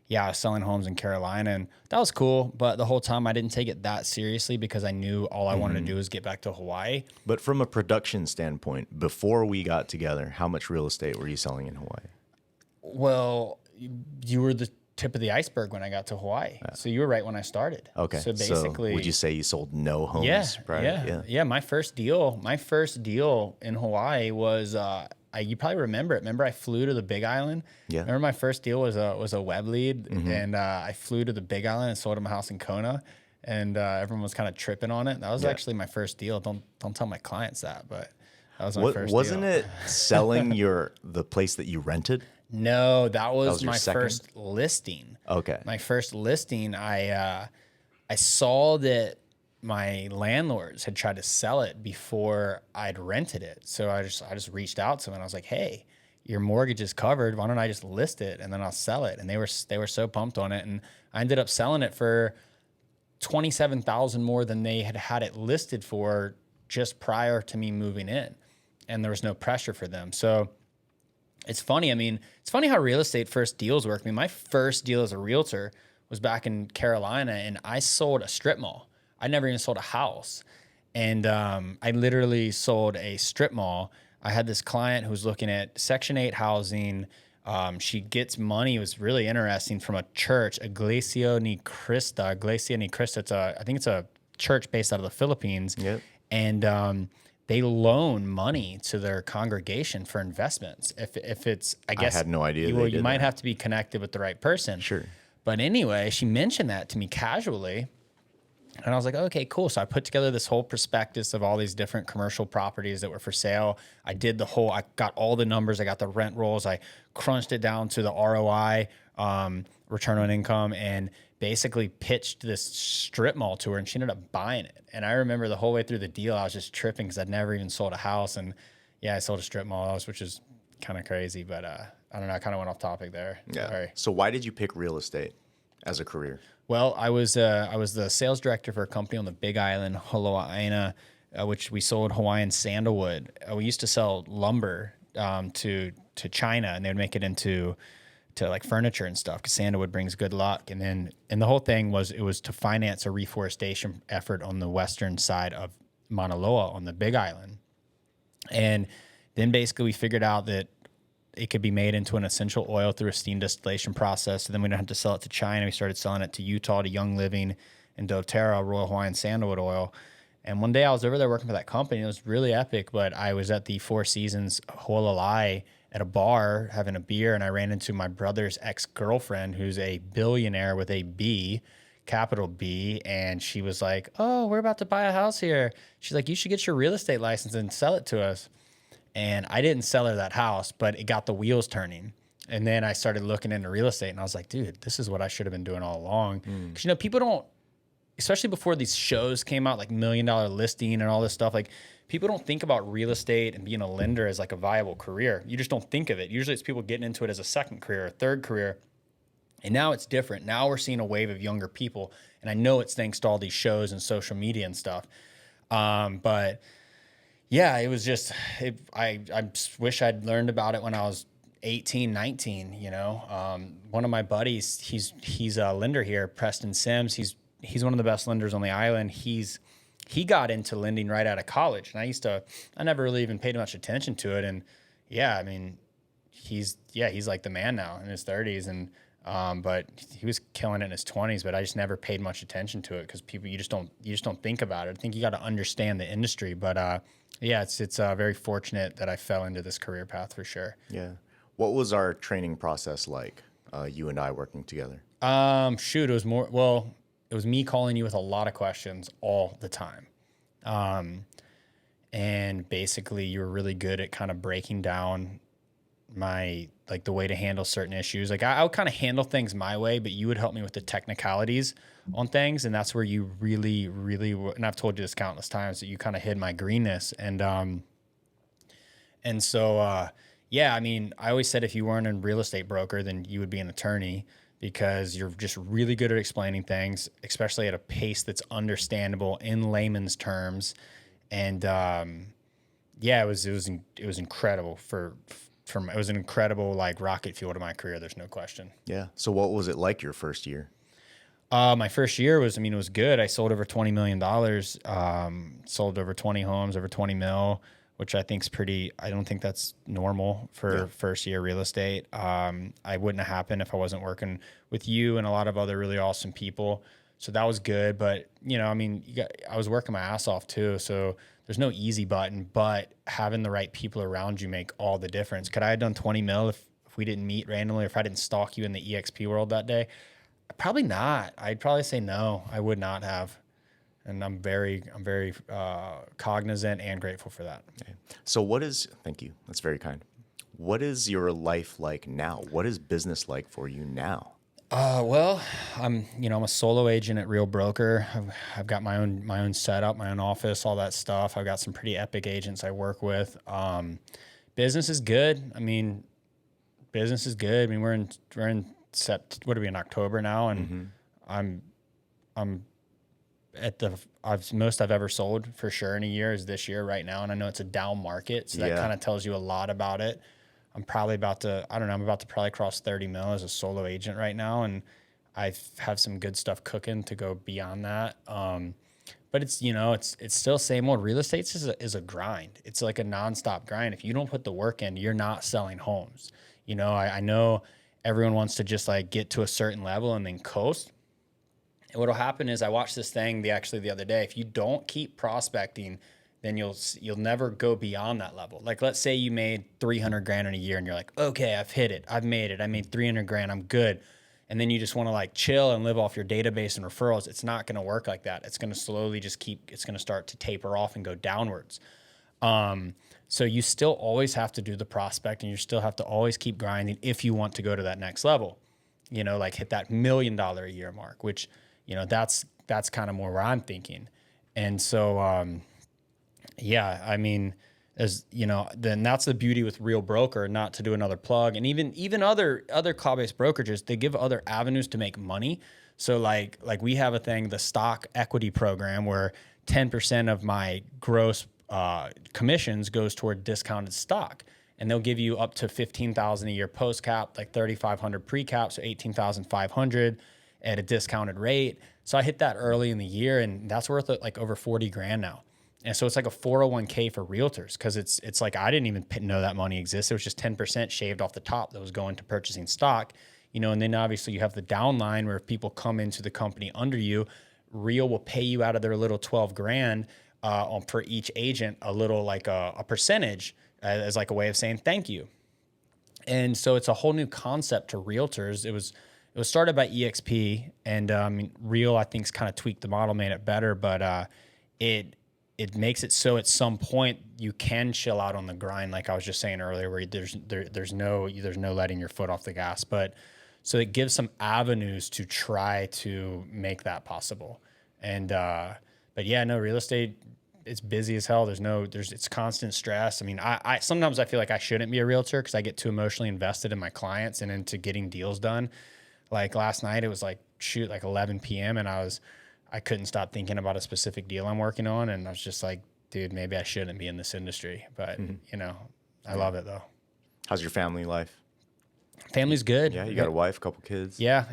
was selling homes in Carolina, and that was cool. But the whole time I didn't take it that seriously because I knew all I wanted to do was get back to Hawaii. But from a production standpoint, before we got together, how much real estate were you selling in Hawaii? Well, you were the tip of the iceberg when I got to Hawaii. So you were right when I started. Okay. So basically, would you say you sold no homes yeah, prior? yeah. My first deal in Hawaii was, you probably remember it. Remember I flew to the Big Island? Yeah. Remember my first deal was a web lead, and I flew to the Big Island and sold him a house in Kona, and everyone was kind of tripping on it. That was actually my first deal. Don't tell my clients that, but that was my first Wasn't deal. it selling the place that you rented? No, that was your my second? first listing. Okay. My first listing, I saw that my landlords had tried to sell it before I'd rented it. So I just reached out to them and I was like, "Hey, your mortgage is covered. Why don't I just list it and then I'll sell it?" And they were so pumped on it, and I ended up selling it for $27,000 more than they had it listed for just prior to me moving in, and there was no pressure for them. So it's funny. I mean, it's funny how real estate first deals work. I mean, my first deal as a realtor was back in Carolina, and I sold a strip mall. I never even sold a house. And I literally sold a strip mall. I had this client who was looking at Section 8 housing. She gets money. It was really interesting, from a church, Iglesia Ni Cristo. I think it's a church based out of the Philippines. Yep. And they loan money to their congregation for investments. If it's, I guess, had no idea Well, they you did might that. have to be connected with the right person. Sure. But anyway, she mentioned that to me casually, and I was like, okay, cool. So I put together this whole prospectus of all these different commercial properties that were for sale. I got all the numbers. I got the rent rolls. I crunched it down to the ROI, return on income, and basically pitched this strip mall to her, and she ended up buying it. And I remember the whole way through the deal, I was just tripping because I'd never even sold a house. And yeah, I sold a strip mall house, which is kind of crazy, but I don't know. I kind of went off topic there. Yeah. Sorry. So why did you pick real estate as a career? Well, I was the sales director for a company on the Big Island, Holoaina, which we sold Hawaiian sandalwood. We used to sell lumber to China, and they would make it into like furniture and stuff, because sandalwood brings good luck. And the whole thing was to finance a reforestation effort on the western side of Mauna Loa on the Big Island. And then basically we figured out that it could be made into an essential oil through a steam distillation process. So then we didn't have to sell it to China. We started selling it to Utah, to Young Living, and doTERRA, Royal Hawaiian Sandalwood Oil. And one day I was over there working for that company. It was really epic, but I was at the Four Seasons Hualalai at a bar having a beer, and I ran into my brother's ex-girlfriend, who's a billionaire with a B, capital B, and she was like, "Oh, we're about to buy a house here." She's like, "You should get your real estate license and sell it to us." And I didn't sell her that house, but it got the wheels turning. And then I started looking into real estate, and I was like, dude, this is what I should have been doing all along. Because, people don't, especially before these shows came out, like $1 Million Listing and all this stuff, like people don't think about real estate and being a lender as like a viable career. You just don't think of it. Usually it's people getting into it as a second career, a third career. And now it's different. Now we're seeing a wave of younger people. And I know it's thanks to all these shows and social media and stuff. But yeah, it was just, I wish I'd learned about it when I was 18, 19, One of my buddies, he's a lender here, Preston Sims. He's one of the best lenders on the island. He got into lending right out of college. And I never really even paid much attention to it. And yeah, I mean, he's like the man now in his 30s. And, but he was killing it in his 20s, but I just never paid much attention to it because you just don't think about it. I think you got to understand the industry, but, yeah, it's very fortunate that I fell into this career path for sure. Yeah. What was our training process like? you and I working together? Shoot, it was more, well, it was me calling you with a lot of questions all the time. And basically you were really good at kind of breaking down like the way to handle certain issues. Like I would kind of handle things my way, but you would help me with the technicalities on things. And that's where you really, really, and I've told you this countless times, that you kind of hid my greenness. And so, yeah, I mean, I always said if you weren't a real estate broker, then you would be an attorney, because you're just really good at explaining things, especially at a pace that's understandable in layman's terms. And yeah, it was incredible it was an incredible like rocket fuel to my career. There's no question. Yeah. So what was it like your first year? My first year was, I mean, it was good. I sold over $20 million, sold over 20 homes, over 20 mil, which I think is pretty, I don't think that's normal for first year real estate. I wouldn't have happened if I wasn't working with you and a lot of other really awesome people. So that was good. But, you know, I mean, I was working my ass off too. So there's no easy button, but having the right people around you make all the difference. Could I have done 20 mil if we didn't meet randomly, or if I didn't stalk you in the EXP world that day? Probably not. I'd probably say no, I would not have. And I'm very cognizant and grateful for that. Okay. So thank you. That's very kind. What is your life like now? What is business like for you now? Well, I'm a solo agent at Real Broker. I've got my own setup, my own office, all that stuff. I've got some pretty epic agents I work with. Business is good. I mean, business is good. I mean, we're in what are we in October now, and I'm at the most I've ever sold for sure in a year is this year right now, and I know it's a down market, so that kind of tells you a lot about it. I'm probably about to probably cross 30 mil as a solo agent right now. And I have some good stuff cooking to go beyond that. But it's, it's still same old. Real estate is a grind. It's like a nonstop grind. If you don't put the work in, you're not selling homes. I know everyone wants to just like get to a certain level and then coast. And what'll happen is, I watched this thing the other day. If you don't keep prospecting, then you'll never go beyond that level. Like, let's say you made 300 grand in a year and you're like, okay, I've hit it. I've made it. I made 300 grand. I'm good. And then you just want to like chill and live off your database and referrals. It's not going to work like that. It's going to slowly it's going to start to taper off and go downwards. So you still always have to do the prospecting. You still have to always keep grinding if you want to go to that next level, like hit that $1 million a year mark, which, that's kind of more where I'm thinking. And so, yeah, I mean, then that's the beauty with Real Broker, not to do another plug. And even other cloud-based brokerages, they give other avenues to make money. So like we have a thing, the stock equity program, where 10% of my gross commissions goes toward discounted stock. And they'll give you up to $15,000 a year post cap, like $3,500 pre cap, so $18,500 at a discounted rate. So I hit that early in the year, and that's worth like over 40 grand now. And so it's like a 401k for realtors, because it's like I didn't even know that money existed. It was just 10% shaved off the top that was going to purchasing stock, and then obviously you have the downline where if people come into the company under you, Real will pay you out of their little 12 grand for each agent, a little like a percentage as like a way of saying thank you. And so it's a whole new concept to realtors. It was started by EXP, and Real, I think, kind of tweaked the model, made it better, but it makes it so at some point you can chill out on the grind, like I was just saying earlier, where there's no letting your foot off the gas. But so it gives some avenues to try to make that possible. And but yeah, no, real estate, it's busy as hell. It's constant stress. I mean, I sometimes I feel like I shouldn't be a realtor because I get too emotionally invested in my clients and into getting deals done. Like last night, it was like 11 p.m. and I couldn't stop thinking about a specific deal I'm working on. And I was just like, dude, maybe I shouldn't be in this industry, but I love it though. How's your family life? Family's good. Yeah. You got a wife, a couple kids. Yeah.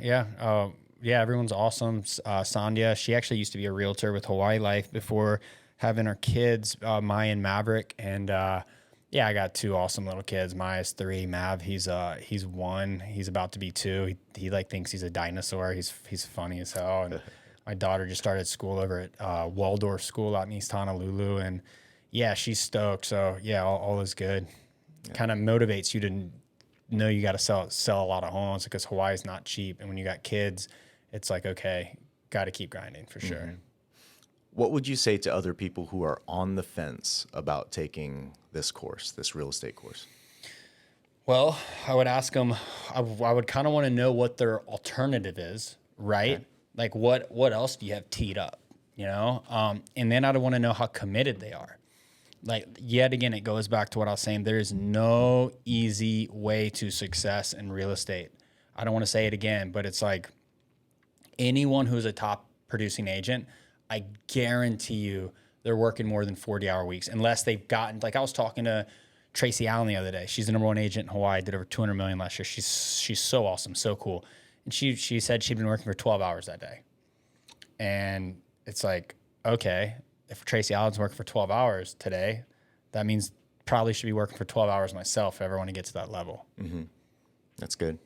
Everyone's awesome. Sandhya, she actually used to be a realtor with Hawaii Life before having her kids, Maya and Maverick. And, I got two awesome little kids. Maya's 3, Mav, he's 1. He's about to be 2. He like thinks he's a dinosaur. He's funny as hell. And my daughter just started school over at Waldorf School out in East Honolulu, and yeah, she's stoked. So yeah, all is good. Yeah. Kind of motivates you to know you got to sell a lot of homes because Hawaii's not cheap. And when you got kids, it's like, okay, got to keep grinding for sure. What would you say to other people who are on the fence about taking this course, this real estate course? Well, I would ask them, I would kind of want to know what their alternative is, right? Okay. Like what else do you have teed up, you know? And then I'd want to know how committed they are. Like, yet again, it goes back to what I was saying. There is no easy way to success in real estate. I don't want to say it again, but it's like anyone who's a top producing agent, I guarantee you they're working more than 40-hour weeks unless they've gotten, like I was talking to Tracy Allen the other day. She's the number one agent in Hawaii, did over 200 million last year. She's so awesome, so cool. And she said she'd been working for 12 hours that day. And it's like, okay, if Tracy Allen's working for 12 hours today, that means probably should be working for 12 hours myself if I ever want to get to that level. That's good.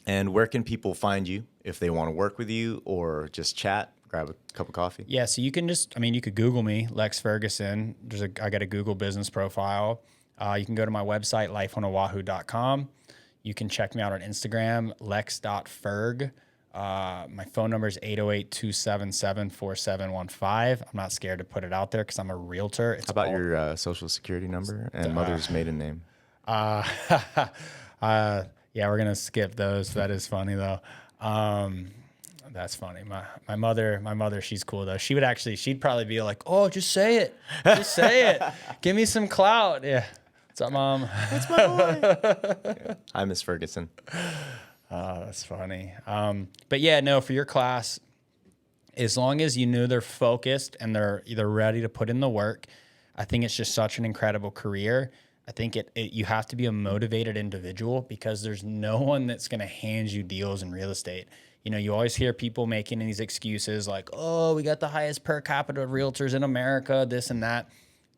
And where can people find you if they want to work with you or just chat, grab a cup of coffee? Yeah, so you can you could Google me, Lex Ferguson. I got a Google business profile. You can go to my website, lifeonawahu.com. You can check me out on Instagram, lex.ferg. My phone number is 808-277-4715. I'm not scared to put it out there because I'm a realtor. How about your social security number and mother's maiden name? Yeah, we're gonna skip those. That is funny though. That's funny. My mother, she's cool though. She'd probably be like, "Oh, just say it, just say it. Give me some clout." Yeah. What's up, Mom? That's my boy. Yeah. Hi, Miss Ferguson. Oh, that's funny. But yeah, no, for your class, as long as you knew they're focused and they're either ready to put in the work, I think it's just such an incredible career. I think you have to be a motivated individual because there's no one that's going to hand you deals in real estate. You know, you always hear people making these excuses like, oh, we got the highest per capita realtors in America, this and that.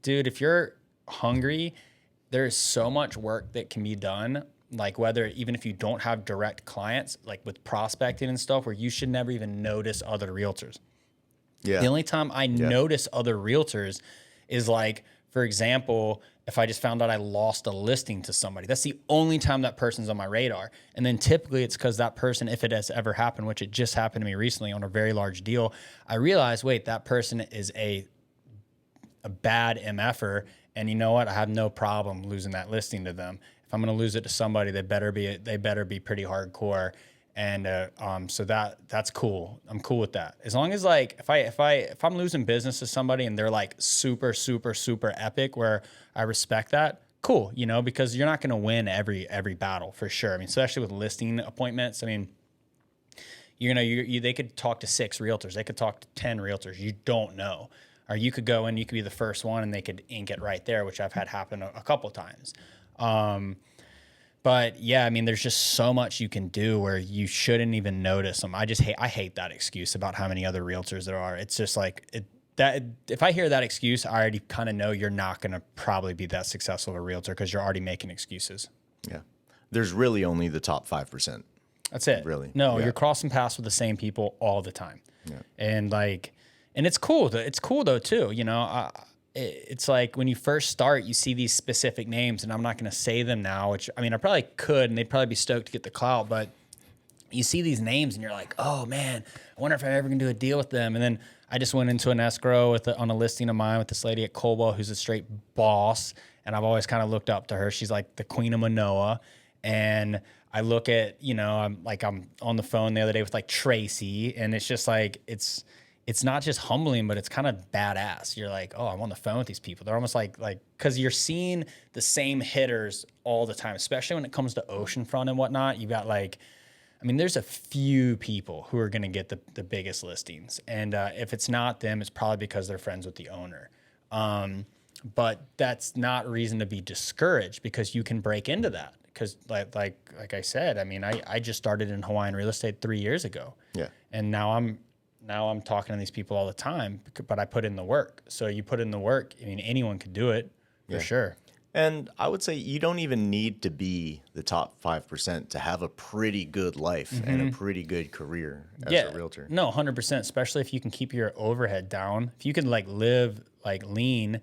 Dude, if you're hungry, there's so much work that can be done. Like even if you don't have direct clients, like with prospecting and stuff, where you should never even notice other realtors. Yeah. The only time I notice other realtors is like, for example, if I just found out I lost a listing to somebody. That's the only time that person's on my radar. And then typically it's because that person, if it has ever happened, which it just happened to me recently on a very large deal, I realized, wait, that person is a bad MFer. And you know what? I have no problem losing that listing to them. If I'm going to lose it to somebody, they better be pretty hardcore. And so that's cool. I'm cool with that. As long as like if I'm losing business to somebody and they're like super super super epic, where I respect that, cool. You know, because you're not going to win every battle for sure. I mean, especially with listing appointments. I mean, they could talk to 6 realtors, they could talk to 10 realtors. You don't know, or you could go in, you could be the first one, and they could ink it right there, which I've had happen a couple times. But yeah, I mean, there's just so much you can do where you shouldn't even notice them. I hate that excuse about how many other realtors there are. It's just like that. If I hear that excuse, I already kind of know you're not going to probably be that successful of a realtor because you're already making excuses. Yeah. There's really only the top 5%. That's it. Really? No, Yeah. you're crossing paths with the same people all the time. Yeah. And it's cool. It's cool though too. You know, it's like when you first start, you see these specific names, and I'm not going to say them now, which I mean, I probably could, and they'd probably be stoked to get the clout, but you see these names and you're like, oh man, I wonder if I'm ever going to do a deal with them. And then I just went into an escrow on a listing of mine with this lady at Coldwell, who's a straight boss. And I've always kind of looked up to her. She's like the queen of Manoa. And I look at, I'm on the phone the other day with like Tracy, and it's just like, it's not just humbling, but it's kind of badass. You're like, oh, I'm on the phone with these people. They're almost like, because you're seeing the same hitters all the time, especially when it comes to oceanfront and whatnot. You got there's a few people who are going to get the biggest listings. And if it's not them, it's probably because they're friends with the owner. But that's not reason to be discouraged, because you can break into that. Because like I said, I mean, I just started in Hawaiian real estate 3 years ago. Yeah. And now I'm talking to these people all the time, but I put in the work. So you put in the work. I mean, anyone could do it for sure. And I would say you don't even need to be the top 5% to have a pretty good life and a pretty good career as a realtor. No, 100%, especially if you can keep your overhead down. If you can live lean,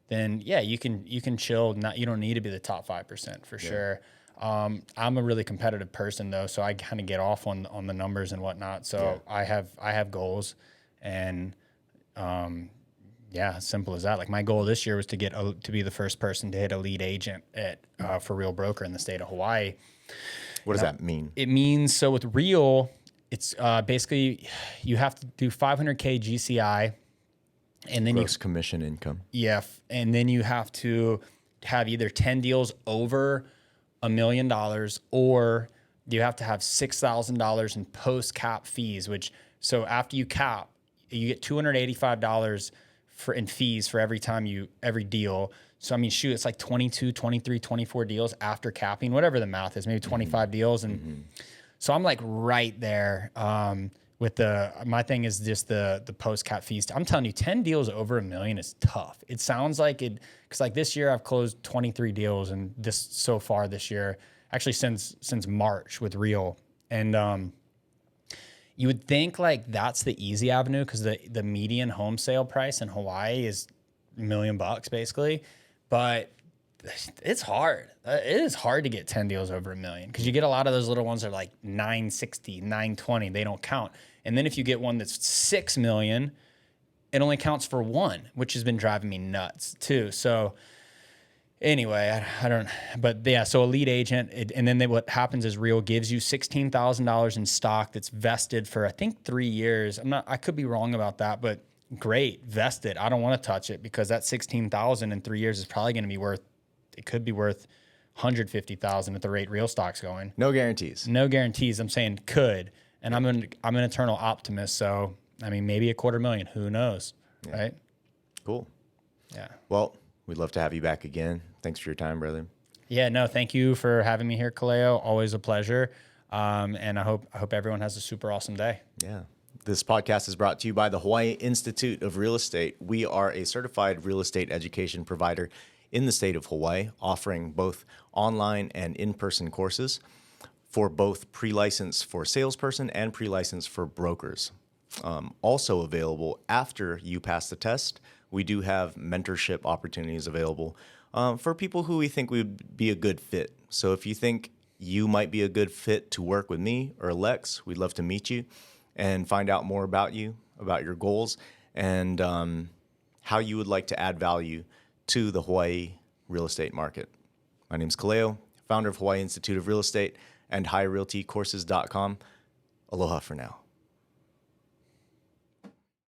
then yeah, you can chill. You don't need to be the top 5% for sure. I'm a really competitive person though, so I kind of get off on the numbers and whatnot. So I have goals, and yeah, simple as that. Like my goal this year was to to be the first person to hit a lead agent at for Real Broker in the state of Hawaii. What does that mean? It means, so with Real, it's basically you have to do 500K GCI, and then Gross commission income. yeah, and then you have to have either 10 deals over $1 million, or you have to have $6,000 in post cap fees, so after you cap, you get $285 in fees for every deal. So, I mean, shoot, it's like 22, 23, 24 deals after capping, whatever the math is, maybe 25 deals. And so I'm like right there with my thing is just the post cap fees. I'm telling you, 10 deals over $1 million is tough. It sounds like it, because like this year I've closed 23 deals, and so far this year, actually since March with Real. And you would think like that's the easy avenue, because the median home sale price in Hawaii is $1 million basically, but it's hard. It is hard to get 10 deals over $1 million, because you get a lot of those little ones that are like 960, 920. They don't count. And then if you get one that's 6 million, it only counts for one, which has been driving me nuts too. So anyway, I don't, but yeah, so a lead agent, and then what happens is Real gives you $16,000 in stock that's vested for, I think, 3 years. I could be wrong about that, but great, vested. I don't want to touch it, because that 16,000 in 3 years is probably going to be it could be worth 150,000 at the rate Real stock's going. No guarantees. No guarantees. I'm saying could, and I'm an eternal optimist. So, I mean, maybe $250,000, who knows, right? Cool. Yeah. Well, we'd love to have you back again. Thanks for your time, brother. Yeah, no, thank you for having me here, Kaleo. Always a pleasure. And I hope everyone has a super awesome day. Yeah. This podcast is brought to you by the Hawaii Institute of Real Estate. We are a certified real estate education provider in the state of Hawaii, offering both online and in-person courses for both pre-license for salesperson and pre-license for brokers. Also available after you pass the test, we do have mentorship opportunities available for people who we think would be a good fit. So if you think you might be a good fit to work with me or Lex, we'd love to meet you and find out more about you, about your goals, and how you would like to add value to the Hawaii real estate market. My name's Kaleo, founder of Hawaii Institute of Real Estate and HighRealtyCourses.com. Aloha for now.